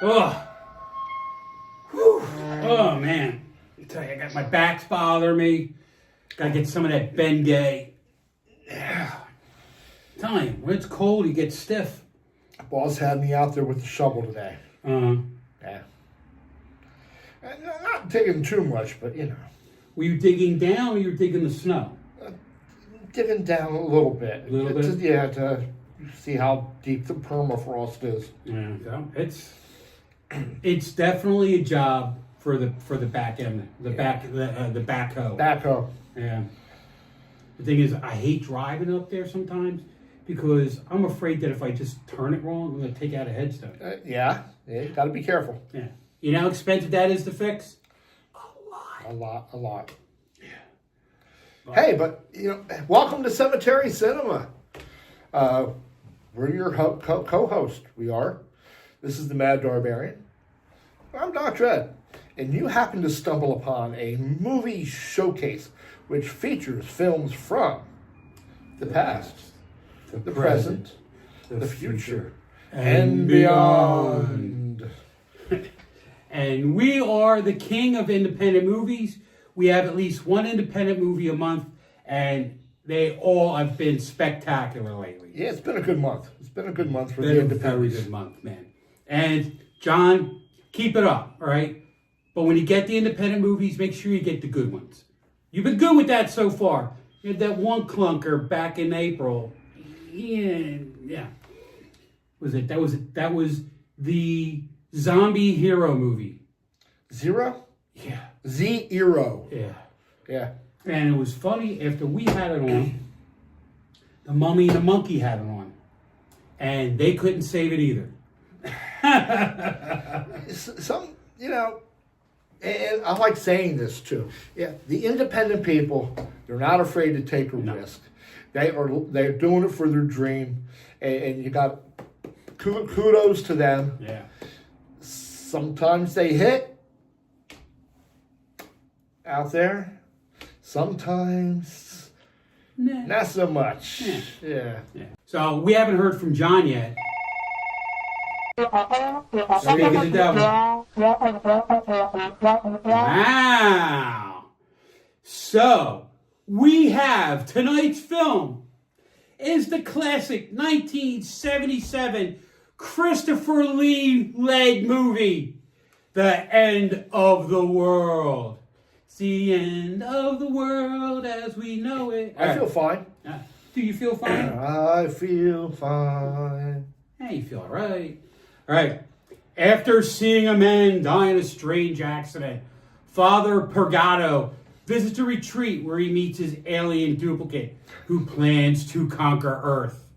Oh. Whew. Oh, man. I tell you, I got my back's bothering me. Gotta get some of that Bengay. Yeah. I'm telling you, when it's cold, you get stiff. Boss had me out there with the shovel today. Yeah. And not digging too much, but you know. Were you digging down or you were digging the snow? Digging down a little bit. A little bit? Yeah, to see how deep the permafrost is. Yeah. So it's definitely a job for the back end, the backhoe. Backhoe. Yeah. The thing is, I hate driving up there sometimes because I'm afraid that if I just turn it wrong, I'm going to take out a headstone. Yeah, you got to be careful. Yeah. You know how expensive that is to fix? A lot. Yeah. Hey, but, you know, welcome to Cemetery Cinema. We're your co-host. We are. This is the Mad Barbarian. I'm Dr. Ed. And you happen to stumble upon a movie showcase which features films from the past, the present, the future, and beyond. And we are the king of independent movies. We have at least one independent movie a month, and they all have been spectacular lately. Yeah, it's been a good month. It's been a good month for the independents. Very good month, man. And John, keep it up, all right? But when you get the independent movies, make sure you get the good ones. You've been good with that so far. You had that one clunker back in April. Yeah. That was the zombie hero movie. Zero? Yeah. Z-Hero. Yeah. And it was funny, after we had it on, the Mummy and the Monkey had it on. And they couldn't save it either. Some, you know, and I like saying this too. Yeah, the independent people, they're not afraid to take a risk. They're doing it for their dream, and you got kudos to them. Yeah. Sometimes they hit out there. Sometimes not so much. Yeah. So we haven't heard from John yet. Speak of the devil. Wow. So, we have tonight's film is the classic 1977 Christopher Lee-led movie, The End of the World. It's the end of the world as we know it. I feel fine. Do you feel fine? I feel fine. Yeah, you feel all right. All right. After seeing a man die in a strange accident, Father Purgato visits a retreat where he meets his alien duplicate who plans to conquer Earth.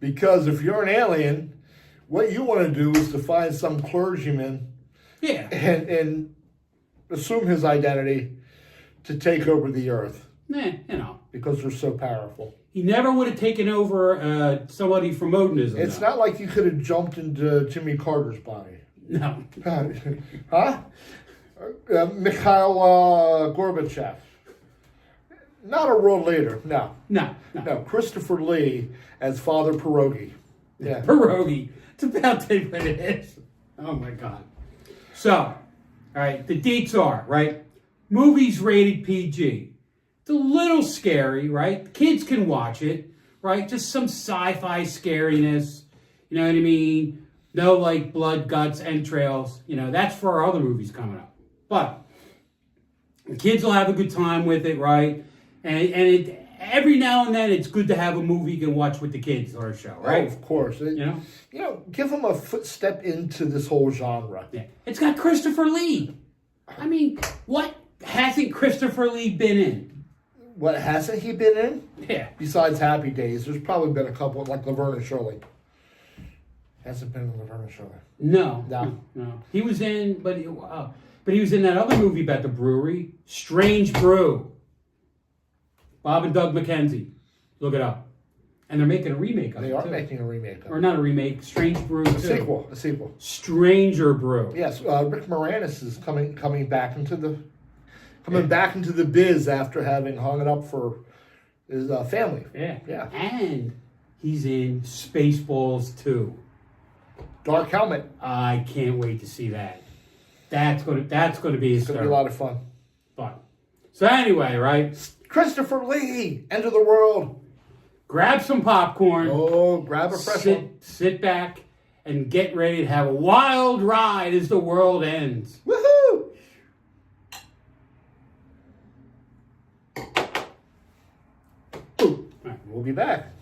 Because if you're an alien, what you want to do is to find some clergyman and assume his identity to take over the Earth. You know. Because they're so powerful. He never would have taken over somebody from Odinism. It's not like you could have jumped into Jimmy Carter's body. No. Huh? Mikhail Gorbachev. Not a world leader. No. Christopher Lee as Father Pierogi. Yeah. Pierogi. It's about what it is. Oh my God. So, all right, the dates are, right? Movies rated PG. It's a little scary, right? Kids can watch it, right? Just some sci-fi scariness. You know what I mean? No, like, blood, guts, entrails. You know, that's for our other movies coming up. But the kids will have a good time with it, right? And every now and then, it's good to have a movie you can watch with the kids or a show, right? Oh, of course. You know, give them a footstep into this whole genre. Yeah. It's got Christopher Lee. I mean, what hasn't Christopher Lee been in? What hasn't he been in? Yeah. Besides Happy Days, there's probably been a couple, like Laverne and Shirley. Hasn't been in Laverne and Shirley. No. He was in, but he was in that other movie about the brewery, Strange Brew. Bob and Doug McKenzie. Look it up. And they're making a remake of it. They are making a remake of it. Or not a remake, Strange Brew 2. A sequel. Stranger Brew. Yes, Rick Moranis is coming back into the biz after having hung it up for his family. Yeah. And he's in Spaceballs 2. Dark Helmet. I can't wait to see that. That's gonna be It's going to be a lot of fun. So anyway, right? Christopher Lee, End of the World. Grab some popcorn. Oh, grab a fresh one. Sit back and get ready to have a wild ride as the world ends. Woohoo! All right, we'll be back.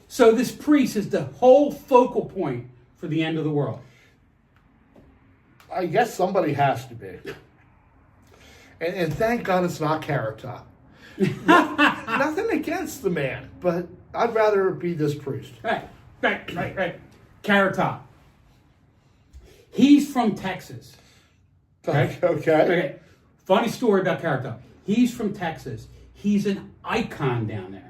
So this priest is the whole focal point for the end of the world. I guess somebody has to be. And thank God it's not Carrot Top. Nothing against the man, but I'd rather it be this priest. Right. Carrot Top. He's from Texas. Right? Okay. Funny story about Carrot Top. He's from Texas. He's an icon down there.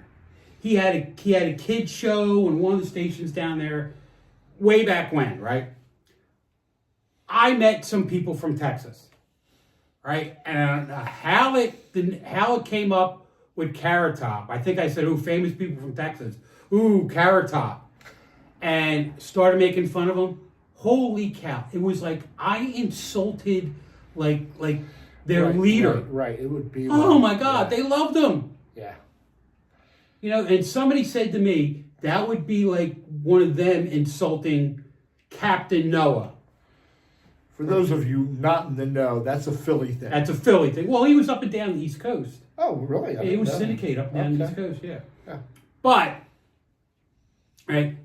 He had a kid show on one of the stations down there way back when, right? I met some people from Texas, right? And how it came up with Carrot Top. I think I said, famous people from Texas. Carrot Top. And started making fun of him. Holy cow. It was like I insulted like their leader. Right. It would be oh my God, they loved him. Yeah. You know, and somebody said to me, that would be like one of them insulting Captain Noah. For those of you not in the know, that's a Philly thing. That's a Philly thing. Well, he was up and down the East Coast. Oh, really? He was syndicated up and down the East Coast, yeah. But, right,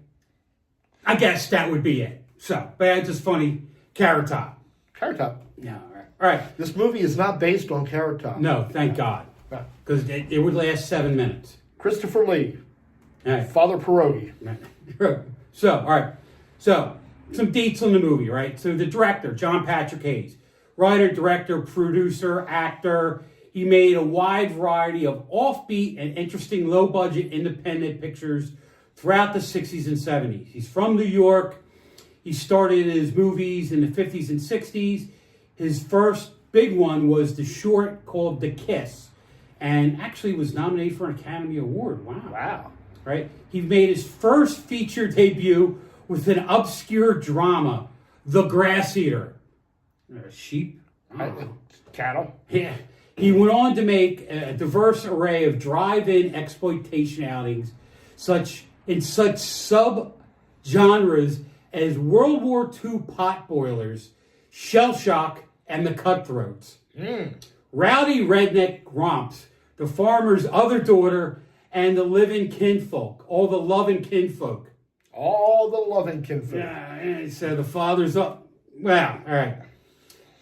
I guess that would be it. So, but it's just funny. Carrot Top. Carrot Top. Yeah, all right. This movie is not based on Carrot Top. No, thank God. Because it would last 7 minutes. Christopher Lee. Right. Father Pierogi. So, all right. So, some dates on the movie, right? So, the director, John Patrick Hayes. Writer, director, producer, actor. He made a wide variety of offbeat and interesting low-budget independent pictures throughout the 60s and 70s. He's from New York. He started his movies in the 50s and 60s. His first big one was the short called The Kiss, and actually was nominated for an Academy Award. Wow. Right? He made his first feature debut with an obscure drama, The Grass Eater. Sheep? Cattle? Yeah. He went on to make a diverse array of drive-in exploitation outings, such sub-genres as World War II pot boilers, Shell Shock, and The Cutthroats. Rowdy redneck romps, The Farmer's Other Daughter, and The Living Kinfolk. All the loving kinfolk. All the loving kinfolk. Yeah, so the father's up. Well, all right.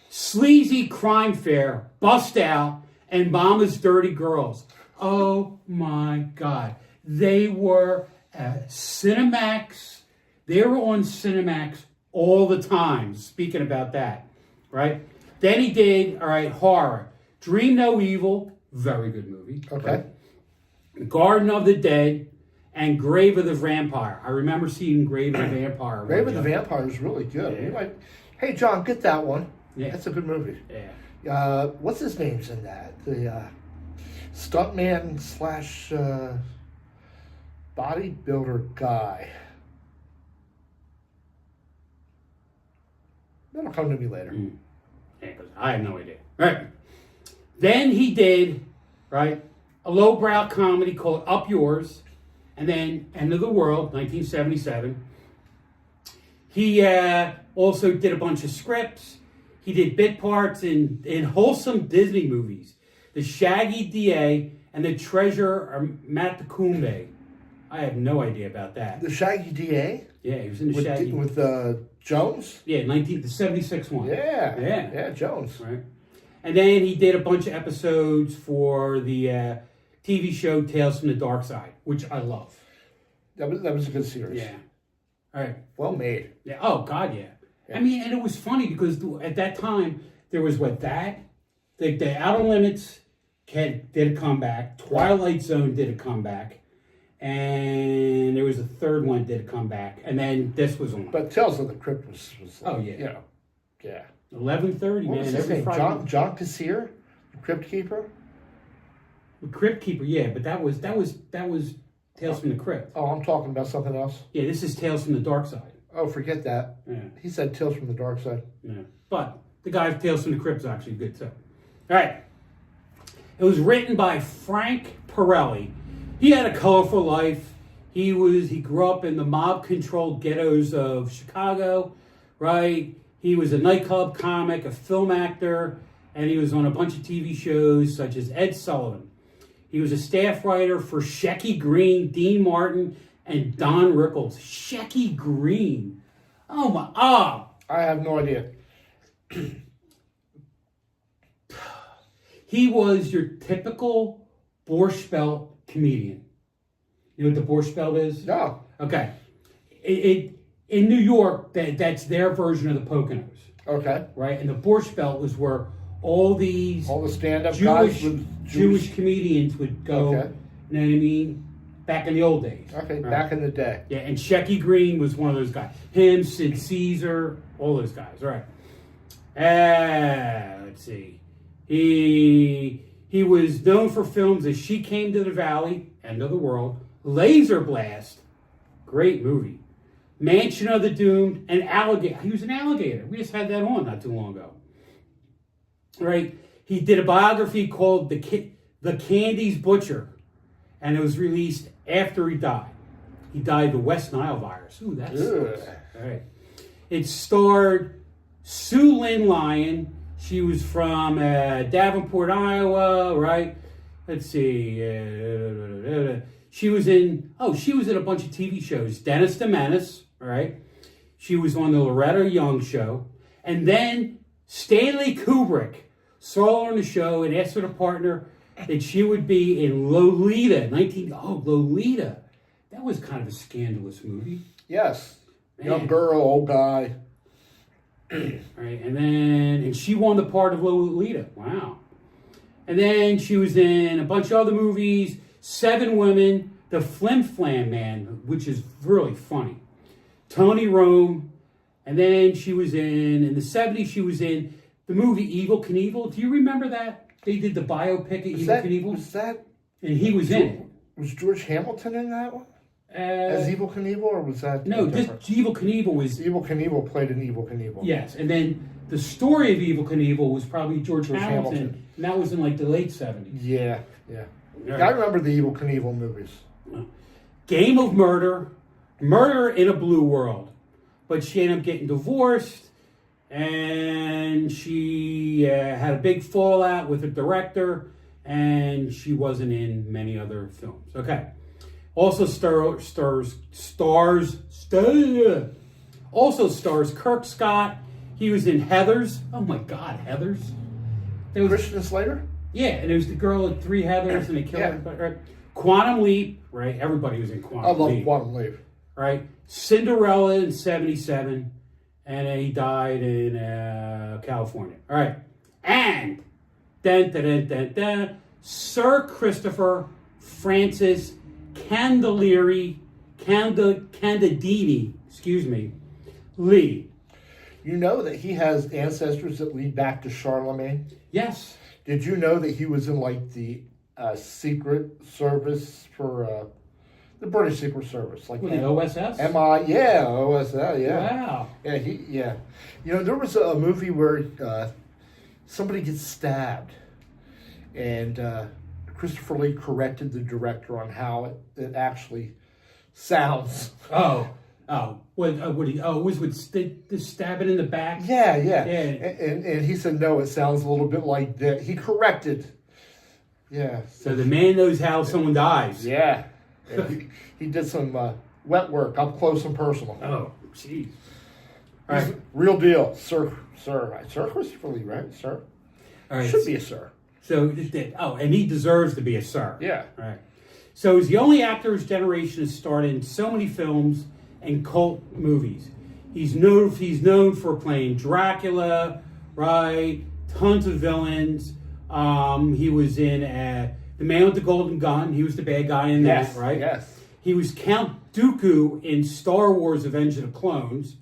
Sleazy Crime Fair, Bust Out, and Mama's Dirty Girls. Oh my God. They were Cinemax. They were on Cinemax all the time. Speaking about that, right? Then he did, horror. Dream No Evil, very good movie. Okay. Right? Garden of the Dead, and Grave of the Vampire. I remember seeing Grave of the Vampire. Grave of the Vampire is really good. Yeah. Hey, John, get that one. Yeah. That's a good movie. Yeah. What's his name's in that? The stuntman / bodybuilder guy. That'll come to me later. Yeah, I have no idea. Right. Then he did, a lowbrow comedy called Up Yours, and then End of the World, 1977. He also did a bunch of scripts. He did bit parts in wholesome Disney movies. The Shaggy DA and The Treasure Matacumbe. I have no idea about that. The Shaggy DA? Yeah, he was in the Shaggy. With Jones? Yeah, the 76 one. Yeah, Jones. Right. And then he did a bunch of episodes for the TV show Tales from the Dark Side, which I love. That was a good series. Yeah. All right. Well made. Yeah. Oh, God, yeah. I mean, and it was funny because at that time, there was the Outer Limits did a comeback, Twilight Zone did a comeback, and there was a third one did a comeback, and then this was on. But Tales of the Crypt was oh, yeah. You know, yeah. 11:30, man. What was his name? John Cassier? The Crypt Keeper? The Crypt Keeper, yeah, but that was Tales from the Crypt. Oh, I'm talking about something else. Yeah, this is Tales from the Dark Side. Oh, forget that. Yeah. He said Tales from the Dark Side. Yeah. But the guy Tales from the Crypt is actually good too. All right. It was written by Frank Pirelli. He had a colorful life. He grew up in the mob-controlled ghettos of Chicago, right? He was a nightclub comic, a film actor, and he was on a bunch of TV shows such as Ed Sullivan. He was a staff writer for Shecky Green, Dean Martin, and Don Rickles. Shecky Green. Oh my! I have no idea. He was your typical Borscht Belt comedian. You know what the Borscht Belt is? No. Okay. In New York, that's their version of the Poconos. Okay. Right? And the Borscht Belt was where all the stand-up guys with Jewish comedians would go. Okay. You know what I mean? Back in the old days. Okay, right? back in the day. Yeah, and Shecky Green was one of those guys. Him, Sid Caesar, all those guys. All right. Let's see. He was known for films as She Came to the Valley, End of the World, Laser Blast, great movie, Mansion of the Doomed, and Alligator. He was an alligator. We just had that on not too long ago. Right? He did a biography called The Candy's Butcher, and it was released after he died. He died of the West Nile virus. Ooh, that sucks. All right. It starred Sue Lynn Lyon. She was from Davenport, Iowa, right? Let's see. She was in a bunch of TV shows. Dennis the Menace, right? She was on the Loretta Young Show. And then Stanley Kubrick saw her on the show and asked her to partner that she would be in Lolita. Lolita. That was kind of a scandalous movie. Yes. Man. Young girl, old guy. Right, and she won the part of Lolita. Wow. And then she was in a bunch of other movies, Seven Women, The Flim Flam Man, which is really funny, Tony Rome, and then she was in the 70s, she was in the movie Evel Knievel. Do you remember that? They did the biopic of Evel Knievel. Was that? And he was in it. Was George Hamilton in that one? As Evel Knievel, or was that no? This Evel Knievel was Evel Knievel played in Evel Knievel. Yes, and then the story of Evel Knievel was probably George Hamilton, and that was in like the late 70s. Yeah. Right. I remember the Evel Knievel movies. Game of Murder, Murder in a Blue World, but she ended up getting divorced, and she had a big fallout with the director, and she wasn't in many other films. Okay. Also stars Kirk Scott. He was in Heathers. Oh my God, Heathers. Christian Slater? Yeah, and it was the girl with three Heathers and they killed everybody. Right? Quantum Leap, right? Everybody was in Quantum Leap. I love Quantum Leap. Right? Cinderella in 77, and then he died in California. All right. And Sir Christopher Francis Candidini, Lee. You know that he has ancestors that lead back to Charlemagne? Yes. Did you know that he was in like the Secret Service for the British Secret Service? Like the OSS? OSS, yeah. Wow. Yeah. You know, there was a movie where somebody gets stabbed, and Christopher Lee corrected the director on how it actually sounds. It was with the stabbing in the back? Yeah. And he said, no, it sounds a little bit like that. He corrected. Yeah. So the man knows how someone dies. Yeah. He did some wet work, up close and personal. Oh, jeez. All right. Real deal. Sir Christopher Lee, right? Sir? All right. Should be a sir. So, and he deserves to be a sir. Yeah. All right. So he's the only actor his generation has starred in so many films and cult movies. He's known for playing Dracula, right? Tons of villains. He was in The Man with the Golden Gun. He was the bad guy in that, right? Yes. He was Count Dooku in Star Wars: Revenge of the Clones,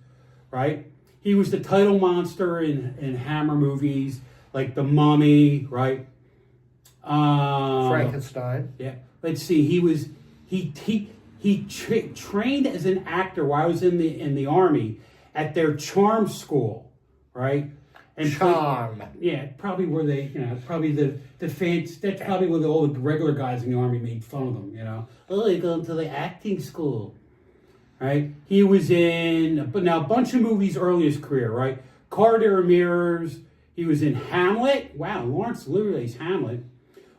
right? He was the title monster in Hammer movies like The Mummy, right? Frankenstein. Yeah. Let's see. He trained as an actor while I was in the army at their charm school, right? And Charm. Probably where they, probably the fans. That's probably where all the regular guys in the army made fun of them. Oh, you're going to the acting school, right? He was in, but now a bunch of movies early in his career, right? Corridor of Mirrors. He was in Hamlet. Wow, Lawrence Olivier Hamlet.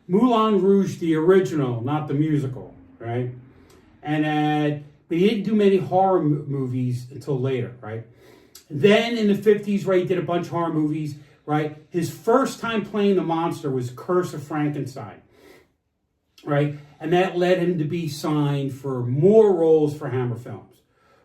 Moulin Rouge, the original, not the musical, right? And but he didn't do many horror movies until later, right? Then in the 50s, right, he did a bunch of horror movies, right? His first time playing the monster was Curse of Frankenstein, right? And that led him to be signed for more roles for Hammer Films,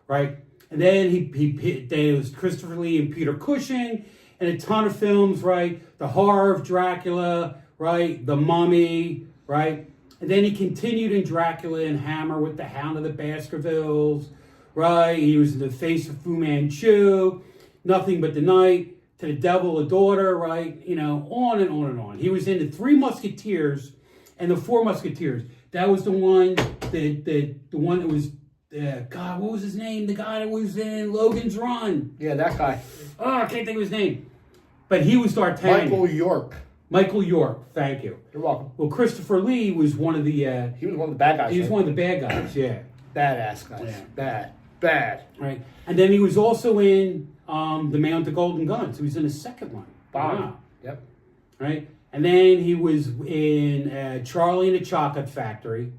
right? And then it was Christopher Lee and Peter Cushing and a ton of films, right? The Horror of Dracula, right? The Mummy, right? And then he continued in Dracula and Hammer with the Hound of the Baskervilles, right? He was in The Face of Fu Manchu, Nothing But the Night, To the Devil, a Daughter, right? On and on and on. He was in The Three Musketeers and The Four Musketeers. That was the one, the one that was, God, what was his name? The guy that was in Logan's Run. Yeah, that guy. Oh, I can't think of his name. But he was D'Artagnan. Michael York, thank you. You're welcome. Well, Christopher Lee was one of the... he was one of the bad guys. He was one of the bad guys, yeah. Badass guys. Yeah. Bad. Right. And then he was also in The Man with the Golden Guns. He was in the second one. Wow. Yep. Right. And then he was in Charlie and the Chocolate Factory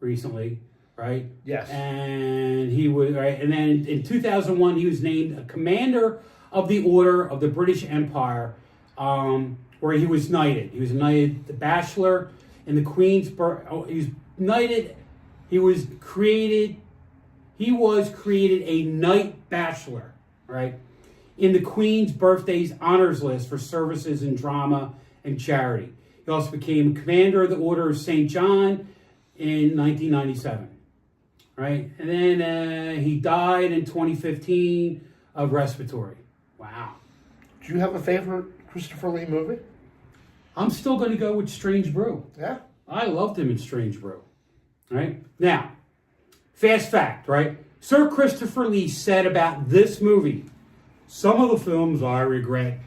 recently, right? Yes. And he was, right. And then in 2001, he was named a commander of the Order of the British Empire, where he was knighted. He was knighted the Bachelor in the Queen's birth. Oh, he was knighted. He was created a Knight Bachelor, right? In the Queen's Birthdays Honors List for services in drama and charity. He also became commander of the Order of St. John in 1997, right? And then he died in 2015 of respiratory. Wow. Do you have a favorite Christopher Lee movie? I'm still going to go with Strange Brew. Yeah? I loved him in Strange Brew, right? Now, fast fact, right? Sir Christopher Lee said about this movie, some of the films I regret.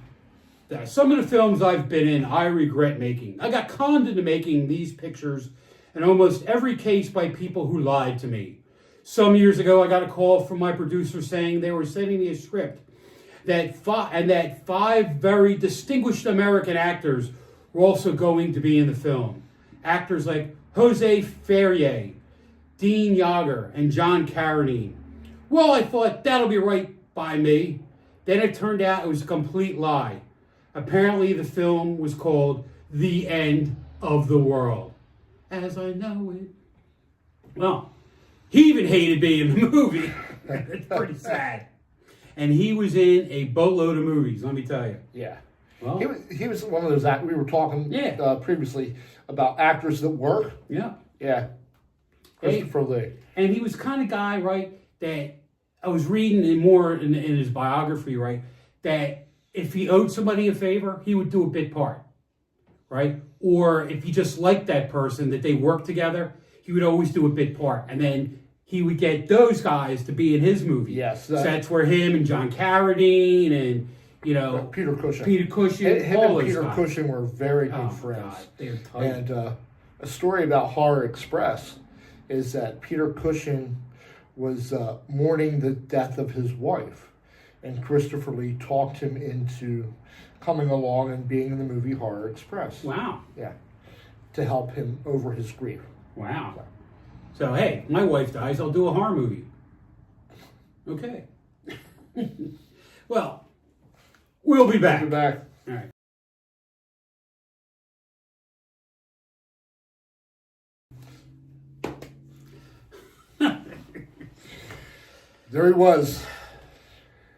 Some of the films I've been in, I regret making. I got conned into making these pictures in almost every case by people who lied to me. Some years ago, I got a call from my producer saying they were sending me a script that five very distinguished American actors were also going to be in the film. Actors like Jose Ferrier, Dean Yager, and John Carradine. Well, I thought that'll be right by me. Then it turned out it was a complete lie. Apparently the film was called The End of the World. As I know it. Well, he even hated being in the movie. It's pretty sad. And he was in a boatload of movies, let me tell you. Yeah. Well, he was one of those actors. We were talking previously about actors that work. Yeah. Yeah. Christopher Lee. And he was kind of guy, right, that I was reading more in his biography, right, that if he owed somebody a favor, he would do a bit part, right? Or if he just liked that person, that they worked together, he would always do a bit part. And then he would get those guys to be in his movie. Yes. So that's where him and John Carradine and, Peter Cushing. Him and Peter Cushing were very good friends. God, they're tight. And a story about Horror Express is that Peter Cushing was mourning the death of his wife. And Christopher Lee talked him into coming along and being in the movie Horror Express. Wow. Yeah. To help him over his grief. Wow. So, hey, if my wife dies, I'll do a horror movie. Okay. Well, we'll be back. We'll be back. All right. There he was.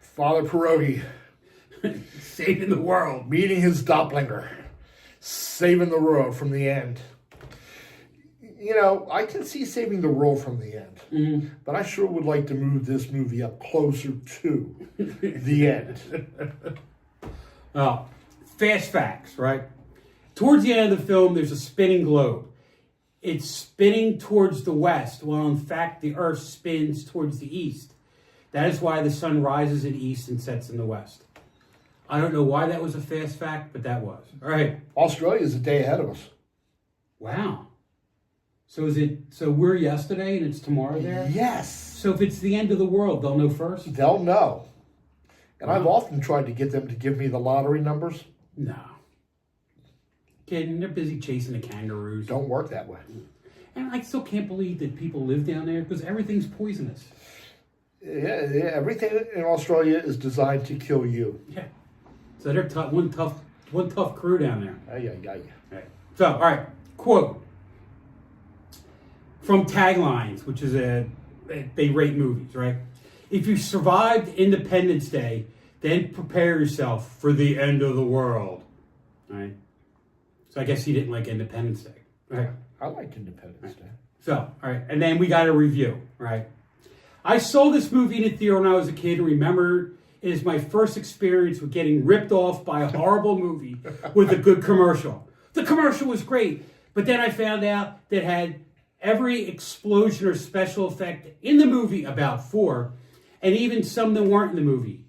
Father Pierogi. Saving the world. Meeting his doppelganger. Saving the world from the end. I can see saving the world from the end. Mm-hmm. But I sure would like to move this movie up closer to the end. Oh, fast facts, right? Towards the end of the film, there's a spinning globe. It's spinning towards the west, while in fact the Earth spins towards the east. That is why the sun rises in the east and sets in the west. I don't know why that was a fast fact, but that was. All right. Australia is a day ahead of us. Wow. So we're yesterday and it's tomorrow there? Yes. So if it's the end of the world, they'll know first? They'll know. And I've often tried to get them to give me the lottery numbers. No. Kidding, they're busy chasing the kangaroos. Don't work that way. And I still can't believe that people live down there because everything's poisonous. Yeah, everything in Australia is designed to kill you. Yeah. So they're one tough crew down there. Aye, aye, aye. Right. So, all right, quote from Taglines, which is they rate movies, right? If you survived Independence Day, then prepare yourself for the end of the world. All right. So I guess he didn't like Independence Day, right? I liked Independence Day. So, all right, and then we got a review, right? I saw this movie in a theater when I was a kid and remember it is my first experience with getting ripped off by a horrible movie with a good commercial. The commercial was great, but then I found out that it had every explosion or special effect in the movie, about 4, and even some that weren't in the movie.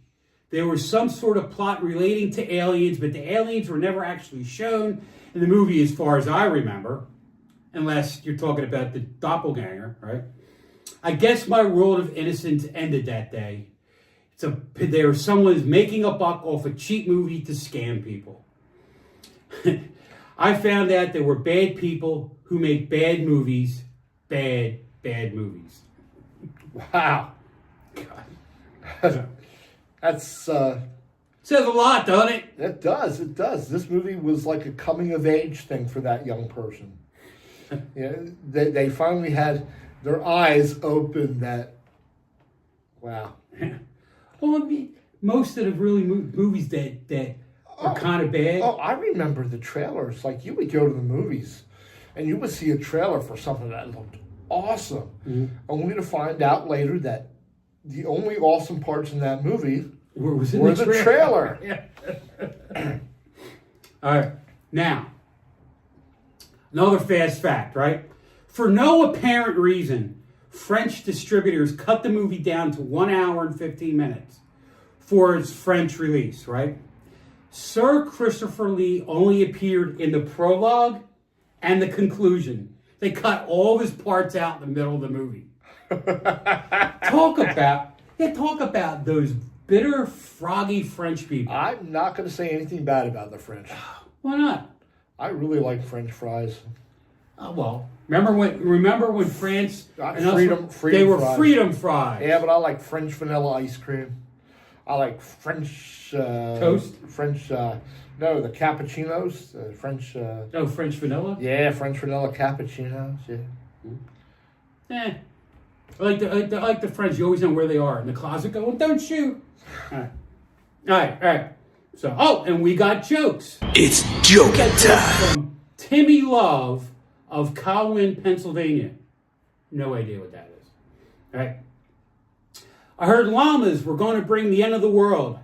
There was some sort of plot relating to aliens, but the aliens were never actually shown in the movie as far as I remember, unless you're talking about the doppelganger, right? I guess my world of innocence ended that day. Someone's making a buck off a cheap movie to scam people. I found out there were bad people who make bad movies, bad movies. Wow. God. That's Says a lot, doesn't it? it does. This movie was like a coming of age thing for that young person. They finally had their eyes open that, wow. Well, I mean, most of the really movies that are kind of bad. Oh, I remember the trailers. Like, you would go to the movies and you would see a trailer for something that looked awesome, only to find out later that the only awesome parts in that movie were the trailer. Yeah. All right. Now, another fast fact, right? For no apparent reason, French distributors cut the movie down to 1 hour and 15 minutes for its French release, right? Sir Christopher Lee only appeared in the prologue and the conclusion. They cut all of his parts out in the middle of the movie. Talk about those bitter, froggy French people. I'm not going to say anything bad about the French. Why not? I really like French fries. Well, remember when France Freedom they were fries. freedom fries. Yeah, but I like French vanilla ice cream. I like French toast. French, no, the cappuccinos. French. French vanilla. Yeah, French vanilla cappuccinos. Yeah. I like the French. You always know where they are in the closet. Going, don't shoot. All right. So, and we got jokes. It's joke time. From Timmy Love of Colwyn, Pennsylvania. No idea what that is. All right. I heard llamas were going to bring the end of the world.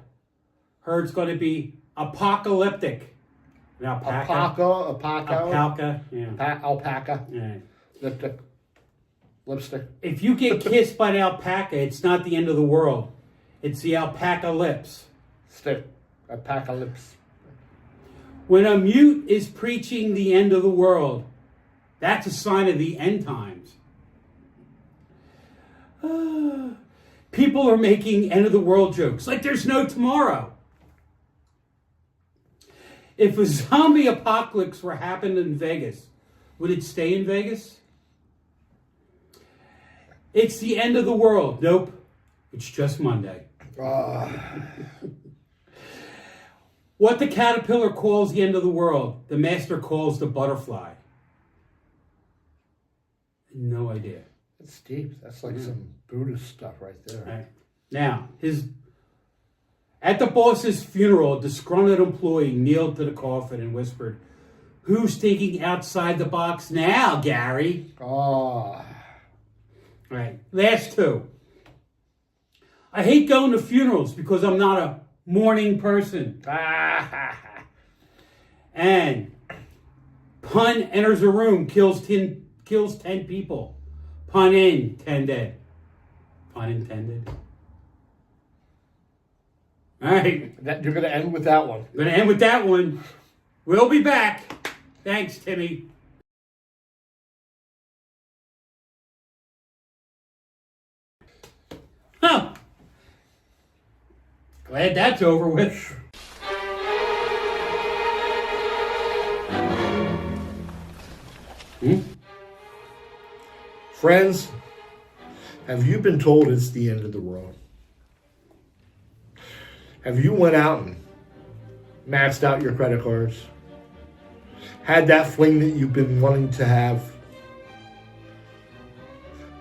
Heard it's going to be apocalyptic. An alpaca. Alpaca. Yeah. Alpaca. Yeah. Lipstick. If you get kissed by an alpaca, it's not the end of the world. It's the alpaca lips. Stick. Apocalypse. When a mute is preaching the end of the world, that's a sign of the end times. People are making end of the world jokes like there's no tomorrow. If a zombie apocalypse were happening in Vegas, would it stay in Vegas? It's the end of the world. Nope. It's just Monday. What the caterpillar calls the end of the world, the master calls the butterfly. No idea. That's deep. That's like some Buddhist stuff right there. Right. Now, at the boss's funeral, a disgruntled employee kneeled to the coffin and whispered, "Who's thinking outside the box now, Gary?" Oh. Right. Last two. I hate going to funerals because I'm not a mourning person. And Pun enters a room, kills 10 people. Pun intended. Pun intended. All right. You're going to end with that one. Going to end with that one. We'll be back. Thanks, Timmy. Huh. Glad that's over with. Friends, have you been told it's the end of the world? Have you went out and maxed out your credit cards? Had that fling that you've been wanting to have?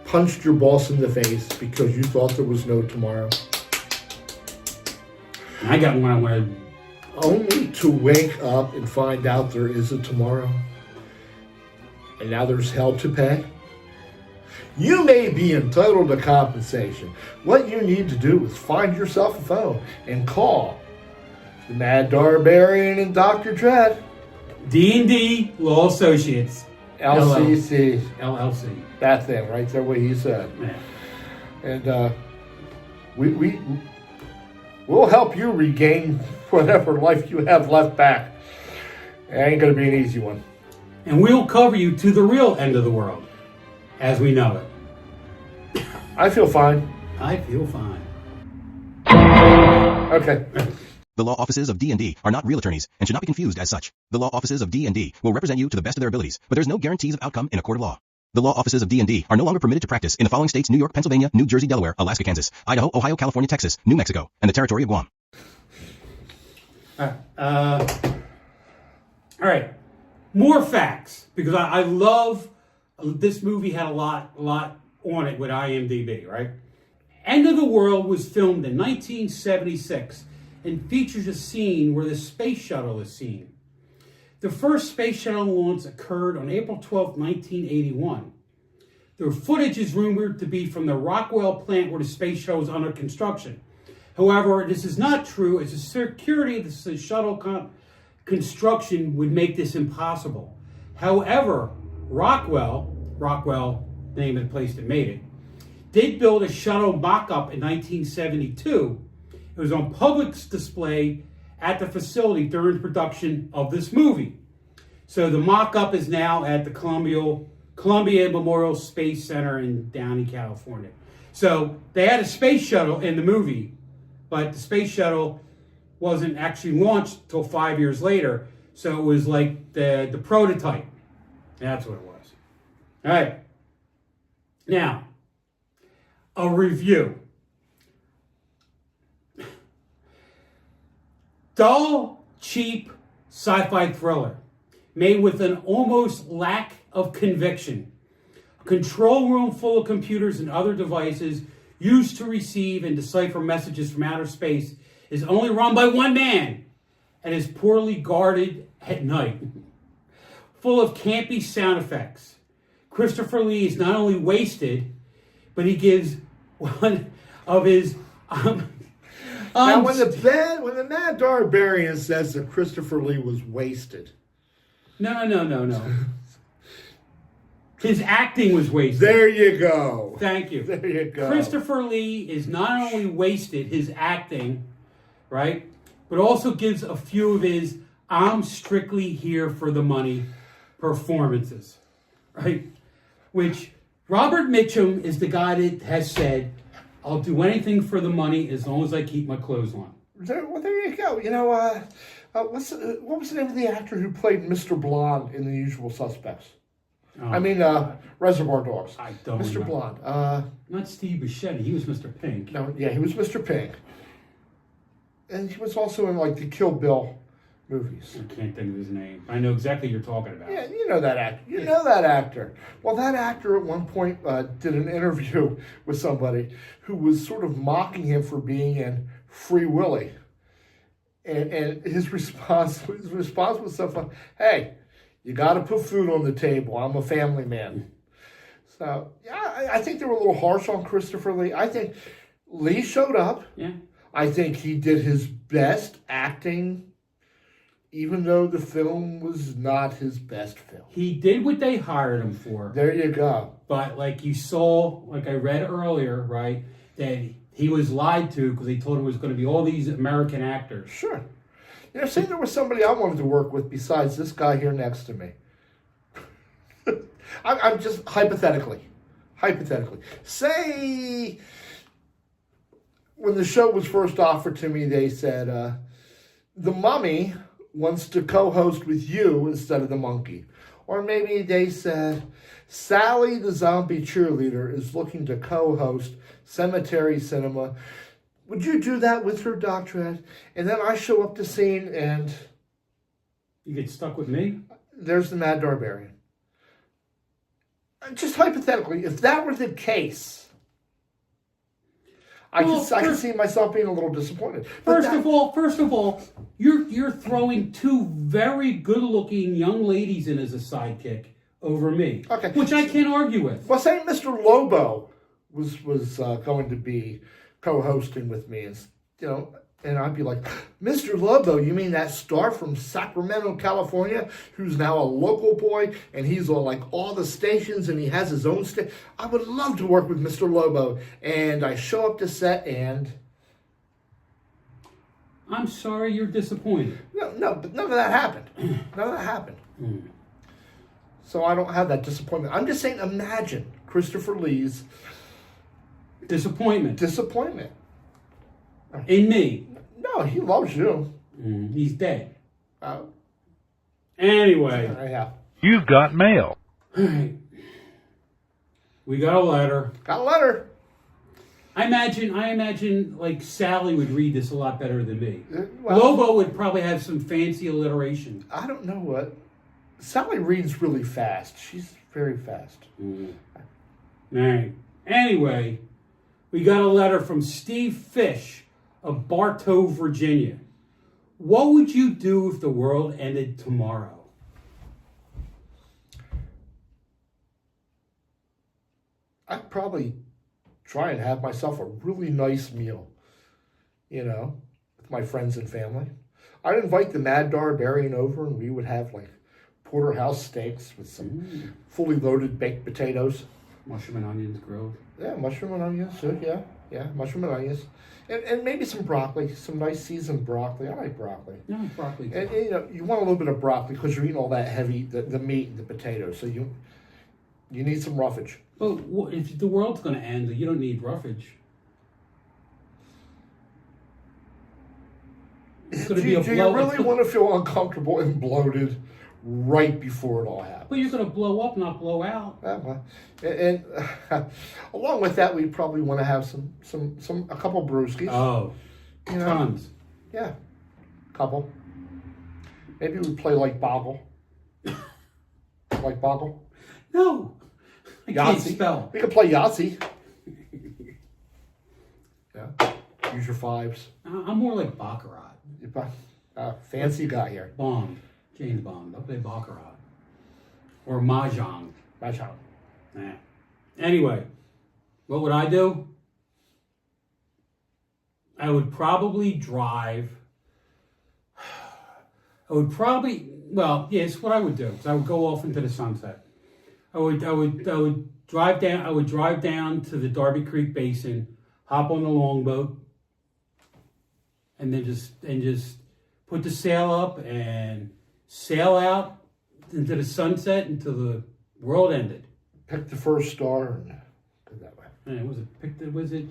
Punched your boss in the face because you thought there was no tomorrow? I got one I wanted. Only to wake up and find out there is a tomorrow. And now there's hell to pay. You may be entitled to compensation. What you need to do is find yourself a phone and call the Mad Barbarian and Dr. Dread. D&D Law Associates. LCC. LLC. That thing right there, what he said. Yeah. And we'll help you regain whatever life you have left back. It ain't going to be an easy one. And we'll cover you to the real end of the world, as we know it. I feel fine. I feel fine. Okay. The law offices of D&D are not real attorneys and should not be confused as such. The law offices of D&D will represent you to the best of their abilities, but there's no guarantees of outcome in a court of law. The law offices of D&D are no longer permitted to practice in the following states: New York, Pennsylvania, New Jersey, Delaware, Alaska, Kansas, Idaho, Ohio, California, Texas, New Mexico, and the territory of Guam. All right. More facts, because I love this movie. Had a lot on it with IMDb, right? End of the World was filmed in 1976 and features a scene where the space shuttle is seen. The first space shuttle launch occurred on April 12, 1981. The footage is rumored to be from the Rockwell plant where the space shuttle is under construction. However, this is not true, as the security of the shuttle construction would make this impossible. However, Rockwell, name of the place that made it, did build a shuttle mock-up in 1972. It was on public display at the facility during production of this movie. So the mock-up is now at the Columbia Memorial Space Center in Downey, California. So they had a space shuttle in the movie, but the space shuttle wasn't actually launched until 5 years later. So it was like the prototype. That's what it was. All right. Now, a review. Dull, cheap sci-fi thriller made with an almost lack of conviction. A control room full of computers and other devices used to receive and decipher messages from outer space is only run by one man and is poorly guarded at night. Full of campy sound effects. Christopher Lee is not only wasted, but he gives one of his now, when the Mad Barbarian says that Christopher Lee was wasted. No. His acting was wasted. There you go. Thank you. There you go. Christopher Lee is not only wasted his acting, right, but also gives a few of his "I'm strictly here for the money" performances, right? Which Robert Mitchum is the guy that has said, "I'll do anything for the money as long as I keep my clothes on." Well, there you go. You know, what was the name of the actor who played Mr. Blonde in The Usual Suspects? Reservoir Dogs. I don't Mr. remember. Blonde. Not Steve Buscemi. He was Mr. Pink. No, yeah, he was Mr. Pink. And he was also in, like, the Kill Bill movies. I can't think of his name. I know exactly what you're talking about. Yeah, you know that actor. You know that actor. Well, that actor at one point did an interview with somebody who was sort of mocking him for being in Free Willy. And his response was stuff like, "Hey, you got to put food on the table. I'm a family man." So, yeah, I think they were a little harsh on Christopher Lee. I think Lee showed up. Yeah. I think he did his best acting even though the film was not his best film. He did what they hired him for. There you go. But like you saw, like I read earlier, right, that he was lied to because they told him it was going to be all these American actors. Sure. You know, say there was somebody I wanted to work with besides this guy here next to me. I'm just hypothetically. Say when the show was first offered to me, they said, the mummy wants to co-host with you instead of the monkey. Or maybe they said, Sally the zombie cheerleader is looking to co-host Cemetery Cinema. Would you do that with her, Doctorette? And then I show up to scene and... You get stuck with me? There's the Mad Barbarian. Just hypothetically, if that were the case, I could see myself being a little disappointed. First of all, you're throwing two very good-looking young ladies in as a sidekick over me, okay, which I can't argue with. Well, say Mr. Lobo was going to be co-hosting with me, and I'd be like, Mr. Lobo, you mean that star from Sacramento, California, who's now a local boy, and he's on like all the stations, and he has his own station? I would love to work with Mr. Lobo. And I show up to set, and... I'm sorry you're disappointed. No, but none of that happened. None of that happened. So I don't have that disappointment. I'm just saying, imagine Christopher Lee's... Disappointment. In me. No, he loves you. He's dead. Anyway. Yeah. You've got mail. All right. We got a letter. Got a letter. I imagine like Sally would read this a lot better than me. Well, Lobo would probably have some fancy alliteration. I don't know what. Sally reads really fast. She's very fast. All right. Anyway, we got a letter from Steve Fish of Bartow, Virginia. What would you do if the world ended tomorrow? I'd probably try and have myself a really nice meal, with my friends and family. I'd invite the Mad Barbarian over, and we would have like porterhouse steaks with some fully loaded baked potatoes. Mushroom and onions grilled. Yeah, mushroom and onions, too. Yeah, mushroom and onions. And maybe some broccoli, some nice seasoned broccoli. I like broccoli. No, broccoli. And you want a little bit of broccoli because you're eating all that heavy, the meat and the potatoes. So you need some roughage. Well, if the world's going to end, you don't need roughage. It's going to be a blow. Do you really want to feel uncomfortable and bloated right before it all happens? Well, you're going to blow up, not blow out. And along with that, we'd probably want to have a couple brewskis. Oh, tons. Yeah, couple. Maybe we'd play like Boggle. Like Boggle? No. I can't Yahtzee. spell. We could play Yahtzee. Yeah. Use your fives. I'm more like Baccarat. Fancy guy here. Bond. James Bond. I'll play Baccarat. Or Mahjong. Mahjong. Nah. Anyway, what would I do? I would probably drive. Yes, what I would do is I would go off into the sunset. I would drive down. I would drive down to the Darby Creek Basin, hop on the longboat, and then just put the sail up and sail out into the sunset until the world ended. Pick the first star and go that way. And was it?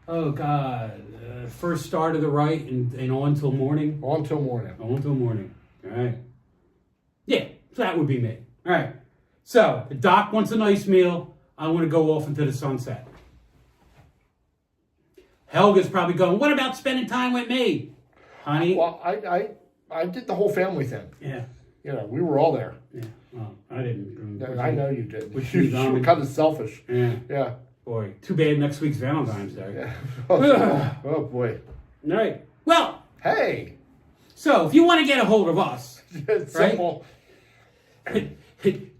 Oh God! First star to the right and on till morning. On till morning. On till morning. All right. Yeah, so that would be me. All right. So, the doc wants a nice meal. I want to go off into the sunset. Helga's probably going, what about spending time with me, honey? Well, I did the whole family thing. Yeah. We were all there. Yeah. Well, I didn't. I know you did. You were kind of selfish. Yeah. Yeah. Boy, too bad next week's Valentine's Day. Yeah. Oh, boy. All right. Well. Hey. So, if you want to get a hold of us, it's simple.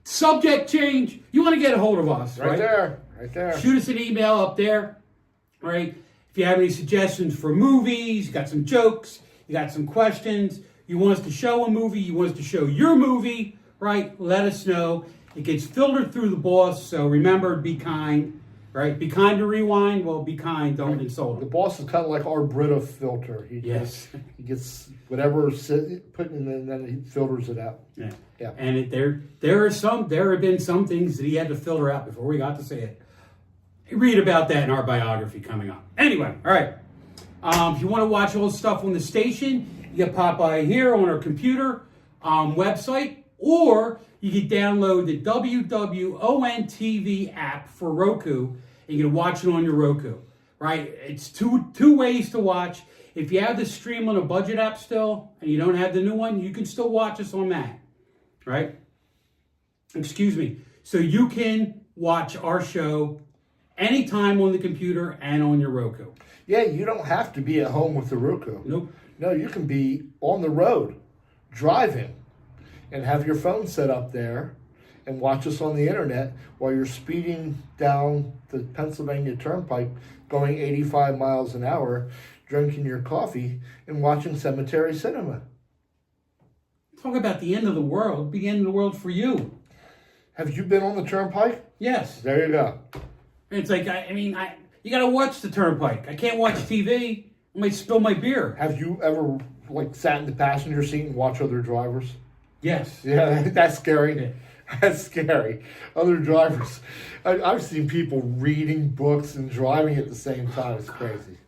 Subject change. You want to get a hold of us, right? Right there. Shoot us an email up there, right? If you have any suggestions for movies, you got some jokes, you got some questions, You want us to show a movie, you want us to show your movie, right? Let us know. It gets filtered through the boss, so remember, be kind, right? Be kind to Rewind. Well, be kind, don't insult The him. boss is kind of like our Brita filter. He gets whatever put in, and then he filters it out. Yeah. Yeah. And there have been some things that he had to filter out before we got to say it. Read about that in our biography coming up. Anyway, all right. If you want to watch all the stuff on the station, you can pop by here on our computer website, or you can download the WWON-TV app for Roku, and you can watch it on your Roku. Right? It's two ways to watch. If you have the stream on a budget app still, and you don't have the new one, you can still watch us on that. Right? Excuse me. So you can watch our show anytime on the computer and on your Roku. Yeah, you don't have to be at home with the Roku. Nope. No, you can be on the road, driving, and have your phone set up there and watch us on the internet while you're speeding down the Pennsylvania Turnpike going 85 miles an hour, drinking your coffee and watching cemetery cinema. Talk about the end of the world. Be the end of the world for you. Have you been on the Turnpike? Yes. There you go. It's like, you got to watch the Turnpike. I can't watch TV. I might spill my beer. Have you ever sat in the passenger seat and watched other drivers? Yes. Yeah, that's scary. Yeah. That's scary. Other drivers. I've seen people reading books and driving at the same time. It's crazy.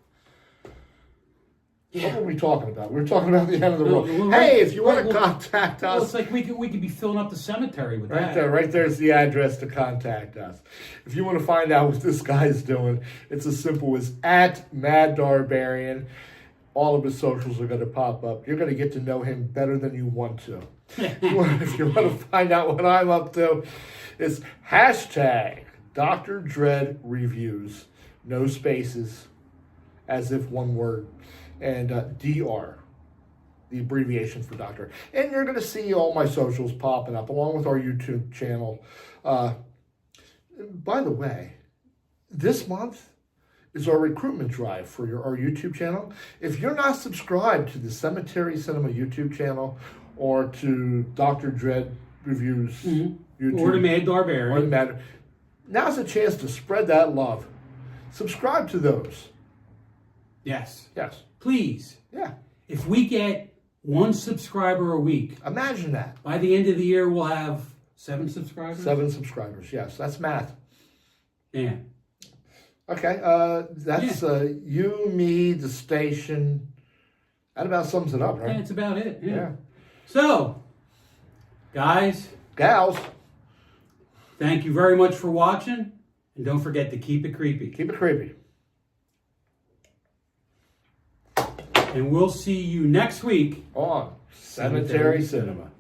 Yeah. What were we talking about? We were talking about the end of the world. Well, Hey, if you want to contact Well, us, it's like we could be filling up the cemetery with right that. there, right there's the address to contact us. If you want to find out what this guy's doing, it's as simple as @MadDarbarian. All of his socials are going to pop up. You're going to get to know him better than you want to. If you want to find out what I'm up to, it's #Dr. Dread Reviews. No spaces, as if one word. And DR, the abbreviation for doctor. And you're going to see all my socials popping up, along with our YouTube channel. By the way, this month is our recruitment drive for our YouTube channel. If you're not subscribed to the Cemetery Cinema YouTube channel or to Dr. Dread Reviews YouTube, Or the Mad Barbarian. or the Mad, now's a chance to spread that love. Subscribe to those. Yes. Yes. Please. Yeah. If we get 1 subscriber a week, Imagine that. by the end of the year, we'll have 7 subscribers. 7 subscribers. Yes, that's math. Yeah. Okay, that's you, me, the station. That about sums it up, Yeah, right? that's about it. Yeah. Yeah. So, guys, Gals, thank you very much for watching. And don't forget to keep it creepy. keep it creepy. And we'll see you next week. On Cemetery Cinema.